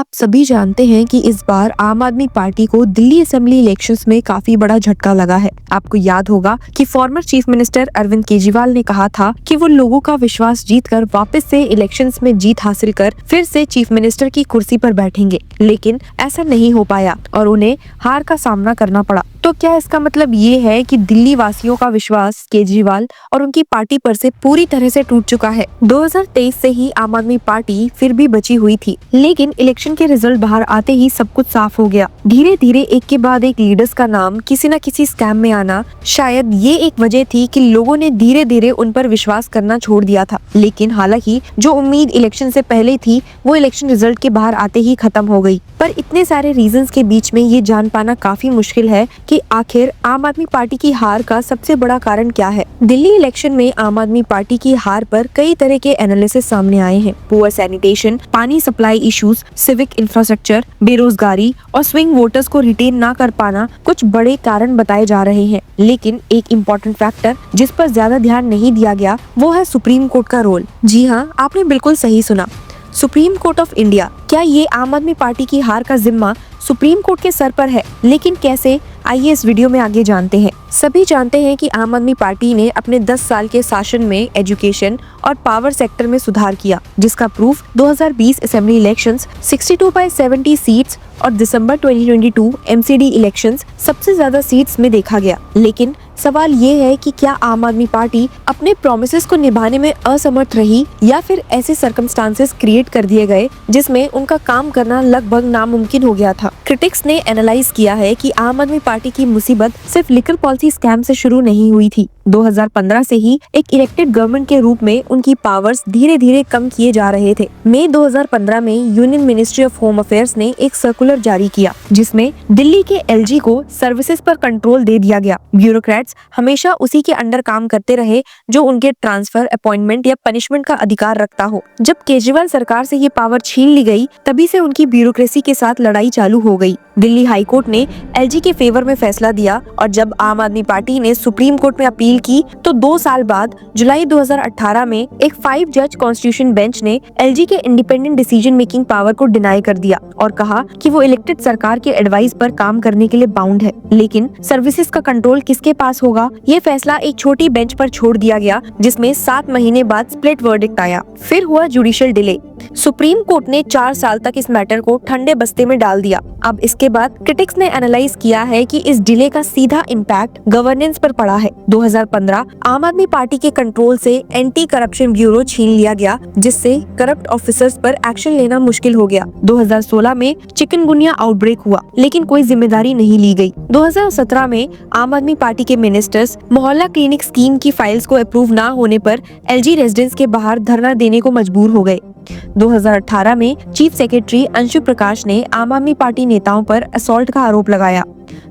आप सभी जानते हैं कि इस बार आम आदमी पार्टी को दिल्ली असेंबली इलेक्शंस में काफी बड़ा झटका लगा है। आपको याद होगा कि former chief minister Arvind Kejriwal ने कहा था कि वो लोगों का विश्वास जीतकर वापस से इलेक्शंस में जीत हासिल कर फिर से चीफ मिनिस्टर की कुर्सी पर बैठेंगे, लेकिन ऐसा नहीं हो पाया और उन्हें हार का सामना करना पड़ा। तो क्या इसका मतलब ये है कि दिल्ली वासियों का विश्वास केजरीवाल और उनकी पार्टी पर से पूरी तरह से टूट चुका है? 2023 से ही आम आदमी पार्टी फिर भी बची हुई थी, लेकिन इलेक्शन के रिजल्ट बाहर आते ही सब कुछ साफ हो गया। धीरे धीरे एक के बाद एक लीडर्स का नाम किसी न किसी स्कैम में आना, शायद ये एक वजह थी कि लोगों ने धीरे धीरे उन पर विश्वास करना छोड़ दिया था। लेकिन हालांकि जो उम्मीद इलेक्शन से पहले थी वो इलेक्शन रिजल्ट के बाहर आते ही खत्म हो गई। पर इतने सारे रीजंस के बीच में ये जान पाना काफी मुश्किल है कि आखिर आम आदमी पार्टी की हार का सबसे बड़ा कारण क्या है। दिल्ली इलेक्शन में आम आदमी पार्टी की हार पर कई तरह के एनालिसिस सामने आए हैं। पुअर सैनिटेशन, पानी सप्लाई इश्यूज, सिविक इंफ्रास्ट्रक्चर, बेरोजगारी और स्विंग वोटर्स को रिटेन ना कर पाना कुछ बड़े कारण बताए जा रहे हैं। लेकिन एक इम्पोर्टेंट फैक्टर जिस पर ज्यादा ध्यान नहीं दिया गया वो है सुप्रीम कोर्ट का रोल। जी हाँ, आपने बिल्कुल सही सुना, सुप्रीम कोर्ट ऑफ इंडिया। क्या ये आम आदमी पार्टी की हार का जिम्मा सुप्रीम कोर्ट के सर पर है? लेकिन कैसे, आइए इस वीडियो में आगे जानते हैं। सभी जानते हैं कि आम आदमी पार्टी ने अपने 10 साल के शासन में एजुकेशन और पावर सेक्टर में सुधार किया, जिसका प्रूफ 2020 असेंबली इलेक्शंस 62/70 सीट्स और दिसंबर 2022 एमसीडी इलेक्शंस सबसे ज्यादा सीट्स में देखा गया। लेकिन सवाल ये है कि क्या आम आदमी पार्टी अपने प्रोमिसेस को निभाने में असमर्थ रही या फिर ऐसे सर्कमस्टांसेस क्रिएट कर दिए गए जिसमें उनका काम करना लगभग नामुमकिन हो गया था। क्रिटिक्स ने एनालाइज किया है कि आम आदमी पार्टी की मुसीबत सिर्फ लिकर पॉलिसी स्कैम से शुरू नहीं हुई थी। 2015 से ही एक इलेक्टेड गवर्नमेंट के रूप में उनकी पावर्स धीरे धीरे कम किए जा रहे थे। मई 2015 में union ministry of home affairs ने एक सर्कुलर जारी किया जिसमें दिल्ली के एलजी को सर्विसेज पर कंट्रोल दे दिया गया। ब्यूरोक्रेट्स हमेशा उसी के अंडर काम करते रहे जो उनके ट्रांसफर, अपॉइंटमेंट या पनिशमेंट का अधिकार रखता हो। जब केजरीवाल सरकार से ये पावर छीन ली गई, तभी से उनकी ब्यूरोक्रेसी के साथ लड़ाई चालू हो गई। दिल्ली हाई कोर्ट ने एलजी के फेवर में फैसला दिया और जब आम आदमी पार्टी ने सुप्रीम कोर्ट में अपील की तो 2 साल बाद जुलाई 2018 में एक 5 जज कॉन्स्टिट्यूशन बेंच ने एलजी के इंडिपेंडेंट डिसीजन मेकिंग पावर को डिनाई कर दिया और कहा कि वो इलेक्टेड सरकार के एडवाइस पर काम करने के लिए बाउंड है। लेकिन सर्विसेज का कंट्रोल किसके पास होगा, ये फैसला एक छोटी बेंच पर छोड़ दिया गया, जिसमें 7 महीने बाद स्प्लिट वर्डिक्ट आया। फिर हुआ जुडिशियल डिले। सुप्रीम कोर्ट ने 4 साल तक इस मैटर को ठंडे बस्ते में डाल दिया। अब इसके बाद क्रिटिक्स ने एनालाइज किया है कि इस डिले का सीधा इम्पैक्ट गवर्नेंस पर पड़ा है। 2015 आम आदमी पार्टी के कंट्रोल से एंटी करप्शन ब्यूरो छीन लिया गया, जिससे करप्ट ऑफिसर्स पर एक्शन लेना मुश्किल हो गया। 2016 में चिकनगुनिया आउटब्रेक हुआ, लेकिन कोई जिम्मेदारी नहीं ली गई। 2017 में आम आदमी पार्टी के मिनिस्टर्स मोहल्ला क्लिनिक स्कीम की फाइल्स को अप्रूव ना होने पर एलजी रेजिडेंस के बाहर धरना देने को मजबूर हो गए। 2018 में चीफ सेक्रेटरी अंशु प्रकाश ने आम आदमी पार्टी नेताओं पर असॉल्ट का आरोप लगाया।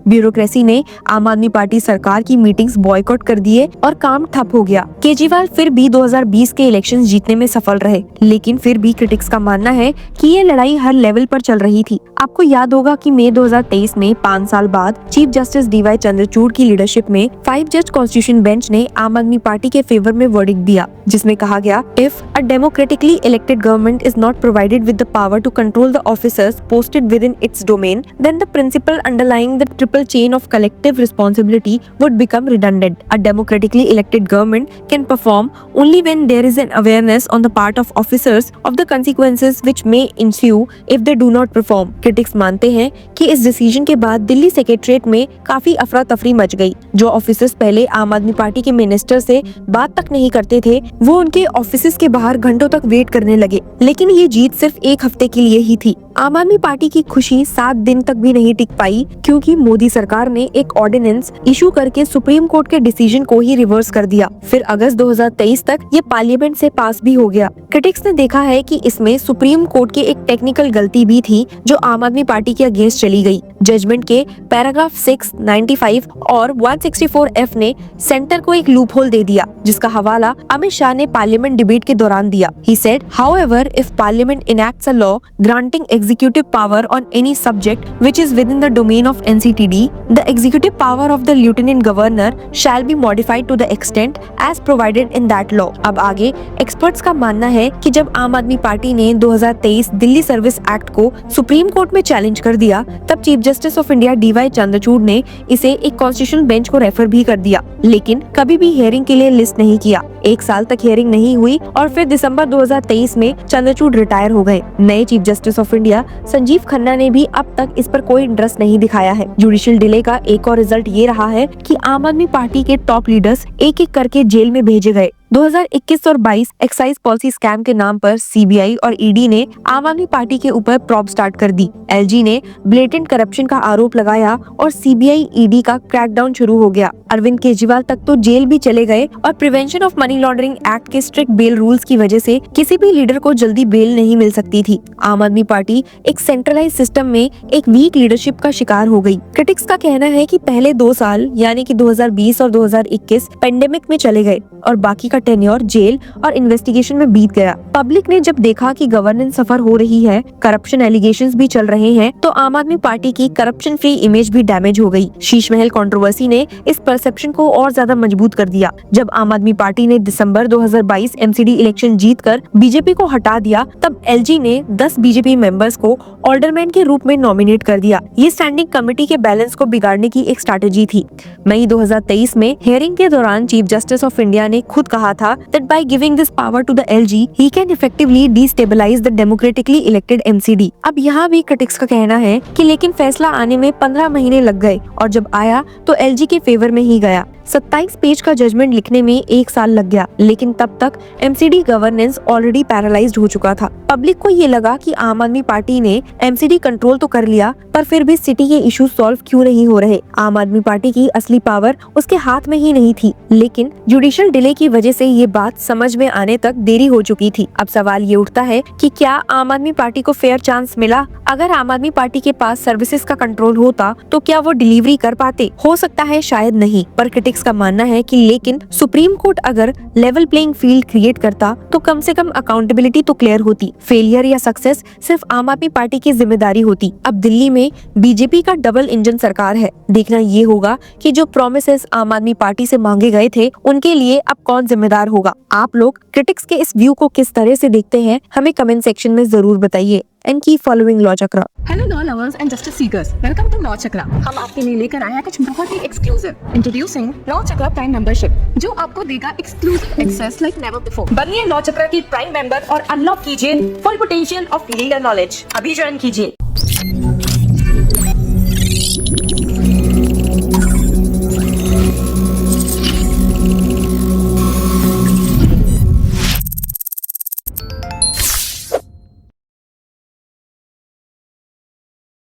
ब्यूरोक्रेसी ने आम आदमी पार्टी सरकार की मीटिंग्स बॉयकॉट कर दिए और काम ठप हो गया। केजरीवाल फिर भी 2020 के इलेक्शंस जीतने में सफल रहे, लेकिन फिर भी क्रिटिक्स का मानना है कि ये लड़ाई हर लेवल पर चल रही थी। आपको याद होगा कि मई 2023 में 5 साल बाद चीफ जस्टिस डीवाई चंद्रचूड़ की लीडरशिप में 5 जज कॉन्स्टिट्यूशन बेंच ने आम आदमी पार्टी के फेवर में वर्डिक्ट दिया, जिसमें कहा गया, if a democratically elected government is not provided with the power to control the officers posted within its domain, then the principle underlying the triple chain of collective responsibility would become redundant. A democratically elected government can perform only when there is an awareness on the part of officers of the consequences which may ensue if they do not perform. Critics मानते हैं कि इस decision के बाद Delhi secretariat में काफी अफरा तफरी मच गई। जो ऑफिसर्स पहले आम आदमी पार्टी के मिनिस्टर से बात तक नहीं करते थे, वो उनके ऑफिस के बाहर घंटों तक वेट करने लगे। लेकिन ये जीत सिर्फ एक हफ्ते के लिए ही थी। आम आदमी पार्टी की खुशी 7 दिन तक भी नहीं टिक पाई, क्योंकि मोदी सरकार ने एक ऑर्डिनेंस इशू करके सुप्रीम कोर्ट के डिसीजन को ही रिवर्स कर दिया। फिर अगस्त 2023 तक ये पार्लियामेंट से पास भी हो गया। क्रिटिक्स ने देखा है कि इसमें सुप्रीम कोर्ट की एक टेक्निकल गलती भी थी जो आम आदमी पार्टी के अगेंस्ट चली गई। जजमेंट के पैराग्राफ 6, 95 और 164F ने सेंटर को एक लूपहोल दे दिया, जिसका हवाला अमित शाह ने पार्लियामेंट डिबेट के दौरान दिया। He said, however, if Parliament enacts a law granting executive power on any subject which is within the domain of NCTD, the executive power of the Lieutenant Governor shall be modified to the extent as provided in that law। अब आगे experts का मानना है कि जब आम आदमी party ने 2023 दिल्ली सर्विस एक्ट को सुप्रीम कोर्ट में चैलेंज कर दिया, तब chief justice of India DY Chandrachud ने इसे एक कॉन्स्टिट्यूशनल बेंच को रेफर भी कर दिया, लेकिन कभी भी हियरिंग के लिए लिस्ट नहीं किया। 1 साल तक हियरिंग नहीं हुई और फिर दिसंबर 2023 में चंद्रचूड़ रिटायर हो गए। नए chief justice of India Sanjeev Khanna ने भी अब तक इस पर कोई इंटरेस्ट नहीं दिखाया है। जुडिशियल डिले का एक और रिजल्ट ये रहा है कि आम आदमी पार्टी के टॉप लीडर्स एक एक करके जेल में भेजे गए। 2021 और 22 एक्साइज पॉलिसी स्कैम के नाम पर CBI और ED ने आम आदमी पार्टी के ऊपर प्रॉब स्टार्ट कर दी। LG ने ब्लेटेंट करप्शन का आरोप लगाया और CBI ED का क्रैकडाउन शुरू हो गया। अरविंद केजरीवाल तक तो जेल भी चले गए और prevention of money laundering act के स्ट्रिक्ट बेल रूल्स की वजह से किसी भी लीडर को जल्दी बेल नहीं मिल सकती थी। आम आदमी पार्टी एक सेंट्रलाइज सिस्टम में एक वीक लीडरशिप का शिकार हो गई। क्रिटिक्स का कहना है कि पहले 2 साल यानी कि 2020 और 2021 पेंडेमिक में चले गए और बाकी का टेन्योर जेल और इन्वेस्टिगेशन में बीत गया। पब्लिक ने जब देखा कि गवर्नेंस सफर हो रही है, करप्शन एलिगेशंस भी चल रहे हैं, तो आम आदमी पार्टी की करप्शन फ्री इमेज भी डैमेज हो गई। शीश महल कंट्रोवर्सी ने इस परसेप्शन को और ज्यादा मजबूत कर दिया। जब आम आदमी पार्टी ने दिसंबर 2022 MCD इलेक्शन जीतकर बीजेपी को हटा दिया, तब LG ने 10 बीजेपी मेंबर्स को ऑल्डरमैन के रूप में नॉमिनेट कर दिया। ये स्टैंडिंग कमेटी के बैलेंस को बिगाड़ने की एक स्ट्रैटेजी थी। मई 2023 में हियरिंग के दौरान चीफ जस्टिस ऑफ इंडिया ने खुद कहा था that by giving this power to the LG, he can effectively destabilize the democratically elected MCD। अब यहाँ भी क्रिटिक्स का कहना है कि लेकिन फैसला आने में 15 महीने लग गए और जब आया तो LG के फेवर में ही गया। 27 पेज का जजमेंट लिखने में 1 साल लग गया, लेकिन तब तक MCD गवर्नेंस ऑलरेडी पैरालाइज्ड हो चुका था। पब्लिक को ये लगा कि आम आदमी पार्टी ने MCD कंट्रोल तो कर लिया, पर फिर भी सिटी के इश्यूज सॉल्व क्यों नहीं हो रहे। आम आदमी पार्टी की असली पावर उसके हाथ में ही नहीं थी, लेकिन जुडिशियल डिले की वजह से ये बात समझ में आने तक देरी हो चुकी थी। अब सवाल ये उठता है कि क्या आम आदमी पार्टी को फेयर चांस मिला? अगर आम आदमी पार्टी के पास सर्विसेज का कंट्रोल होता तो क्या वो डिलीवरी कर पाते? हो सकता है शायद नहीं, पर क्रिटिक्स का मानना है कि लेकिन सुप्रीम कोर्ट अगर लेवल प्लेइंग फील्ड क्रिएट करता तो कम से कम अकाउंटेबिलिटी तो क्लियर होती। फेलियर या सक्सेस सिर्फ आम आदमी पार्टी की जिम्मेदारी होती। अब दिल्ली में बीजेपी का डबल इंजन सरकार है। देखना ये होगा कि जो प्रोमिसेस आम आदमी पार्टी से मांगे गए थे, उनके लिए अब कौन जिम्मेदार होगा। आप लोग क्रिटिक्स के इस व्यू को किस तरह से देखते हैं, हमें कमेंट सेक्शन में जरूर बताइए। And keep following Law Chakra। Hello law lovers and justice seekers, welcome to Law Chakra. हम आपके लिए लेकर आए हैं कुछ बहुत ही exclusive. Introducing Law Chakra prime membership, जो आपको देगा exclusive access like never before. बनिए लॉ चक्रा की प्राइम मेंबर और अनलॉक कीजिए full potential of legal knowledge. अभी ज्वाइन कीजिए।